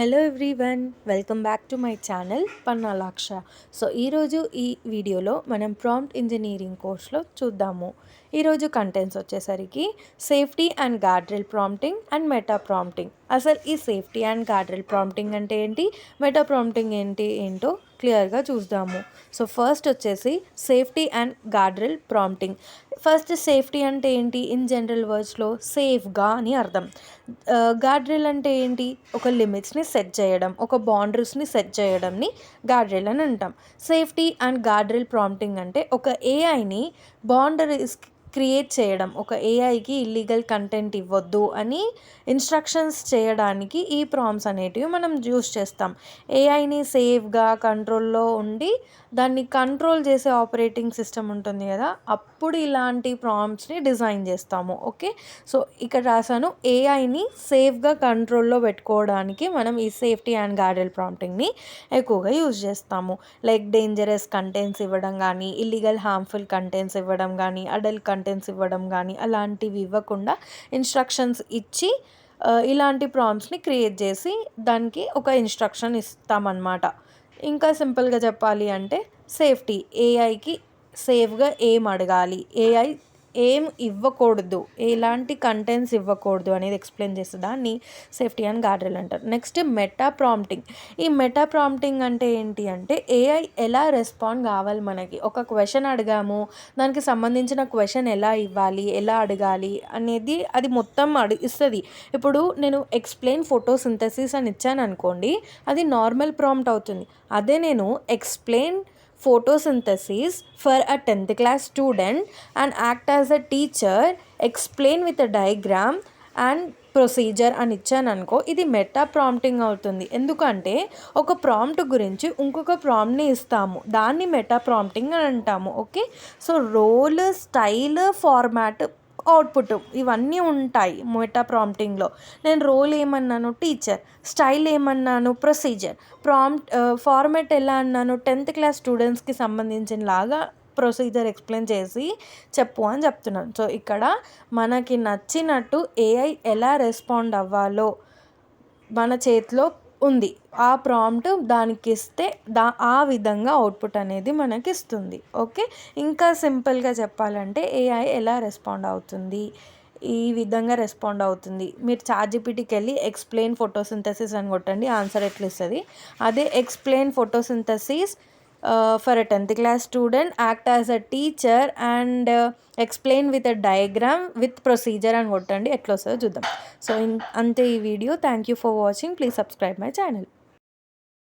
Hello everyone, welcome back to my channel Pannalaksha. So ఈరోజు ఈ వీడియోలో మనం ప్రాంప్ట్ ఇంజనీరింగ్ కోర్స్లో చూద్దాము. ఈరోజు కంటెంట్స్ వచ్చేసరికి safety and guardrail prompting and meta prompting. అసలు ఈ సేఫ్టీ అండ్ గార్డ్రెల్ ప్రాంప్టింగ్ అంటే ఏంటి, మెటా ప్రాంప్టింగ్ ఏంటో క్లియర్గా చూద్దాము. సో ఫస్ట్ వచ్చేసి safety and guardrail prompting. First safety అంటే ఏంటి, ఇన్ జనరల్ వర్డ్స్లో సేఫ్గా అని అర్థం. గార్డ్రెల్ అంటే ఏంటి, ఒక లిమిట్స్ని సెట్ చేయడం, ఒక బౌండరీస్ని సెట్ చేయడంని గార్డ్రెల్ అని అంటాం. సేఫ్టీ అండ్ గార్డ్రెల్ ప్రాంప్టింగ్ అంటే ఒక ఏఐని బౌండరీస్ క్రియేట్ చేయడం, ఒక ఏఐకి ఇల్లీగల్ కంటెంట్ ఇవ్వద్దు అని ఇన్స్ట్రక్షన్స్ చేయడానికి ఈ ప్రాంప్ట్స్ అనేటివి మనం యూస్ చేస్తాం. ఏఐని సేఫ్గా కంట్రోల్లో ఉండి దాన్ని కంట్రోల్ చేసే ఆపరేటింగ్ సిస్టమ్ ఉంటుంది కదా, అప్పుడు ఇలాంటి ప్రాంప్ట్స్ని డిజైన్ చేస్తాము. ఓకే, సో ఇక్కడ రాసాను, ఏఐని సేఫ్గా కంట్రోల్లో పెట్టుకోవడానికి మనం ఈ సేఫ్టీ అండ్ గార్డ్రెల్ ప్రాంప్టింగ్ని ఎక్కువగా యూజ్ చేస్తాము. లైక్ డేంజరస్ కంటెంట్స్ ఇవ్వడం కానీ, ఇల్లీగల్ హార్మ్ఫుల్ కంటెంట్స్ ఇవ్వడం కానీ, అడల్ట్ కంటెంట్స్ ఇవ్వడం కానీ, అలాంటివి ఇవ్వకుండా ఇన్స్ట్రక్షన్స్ ఇచ్చి ఇలాంటి ప్రాంప్ట్స్ని క్రియేట్ చేసి దానికి ఒక ఇన్స్ట్రక్షన్ ఇస్తామన్నమాట. ఇంకా సింపుల్గా చెప్పాలి అంటే సేఫ్టీ, ఏఐకి సేఫ్గా ఏం అడగాలి, ఏఐ ఏం ఇవ్వకూడదు, ఎలాంటి కంటెంట్స్ ఇవ్వకూడదు అనేది ఎక్స్ప్లెయిన్ చేస్తే దాన్ని సేఫ్టీ అండ్ గార్డ్రెల్ అంటారు. Next meta prompting. ఈ మెటా ప్రాంప్టింగ్ అంటే ఏంటి అంటే ఏఐ ఎలా రెస్పాండ్ కావాలి, మనకి ఒక క్వశ్చన్ అడిగాము, దానికి సంబంధించిన క్వశ్చన్ ఎలా ఇవ్వాలి, ఎలా అడగాలి అనేది అది మొత్తం ఇస్తుంది. ఇప్పుడు నేను ఎక్స్ప్లెయిన్ ఫోటోసింథసిస్ అని ఇచ్చాను అనుకోండి, అది నార్మల్ ప్రాంప్ట్ అవుతుంది. అదే నేను explain photosynthesis for a 10th class student and act as a teacher, explain with a diagram and procedure అని ఇచ్చాను అనుకో, ఇది మెటా ప్రాంప్టింగ్ అవుతుంది. ఎందుకంటే ఒక ప్రాంప్ట్ గురించి ఇంకొక ప్రాంప్ట్ని ఇస్తాము, దాన్ని మెటా ప్రాంప్టింగ్ అని అంటాము. Okay, so role, style, format, output ఇవన్నీ ఉంటాయి మెటా ప్రాంప్టింగ్లో. నేను రోల్ ఏమన్నాను, టీచర్. స్టైల్ ఏమన్నాను, ప్రొసీజర్. ఫార్మాట్ ఎలా అన్నాను, 10th క్లాస్ స్టూడెంట్స్కి సంబంధించిన లాగా ప్రొసీజర్ ఎక్స్ప్లెయిన్ చేసి చెప్పు అని చెప్తున్నాను. సో ఇక్కడ మనకి నచ్చినట్టు ఏఐ ఎలా రెస్పాండ్ అవ్వాలో మన చేతిలో ఉంది. ఆ ప్రాంప్ట్ దానికి ఇస్తే ఆ విధంగా అవుట్పుట్ అనేది మనకి ఇస్తుంది. ఓకే, ఇంకా సింపుల్గా చెప్పాలంటే ఏఐ ఎలా రెస్పాండ్ అవుతుంది, ఈ విధంగా రెస్పాండ్ అవుతుంది. మీరు చాట్‌జిపిటికి వెళ్ళి ఎక్స్ప్లెయిన్ ఫోటోసింథసిస్ అని కొట్టండి, ఆన్సర్ ఎట్లా ఇస్తుంది. అదే explain photosynthesis for a 10th class student, act as a teacher and explain with a diagram with procedure అని కొట్టండి, ఎట్లా వస్తుందో చూద్దాం. సో అంతే ఈ video. Thank you for watching. Please subscribe my channel.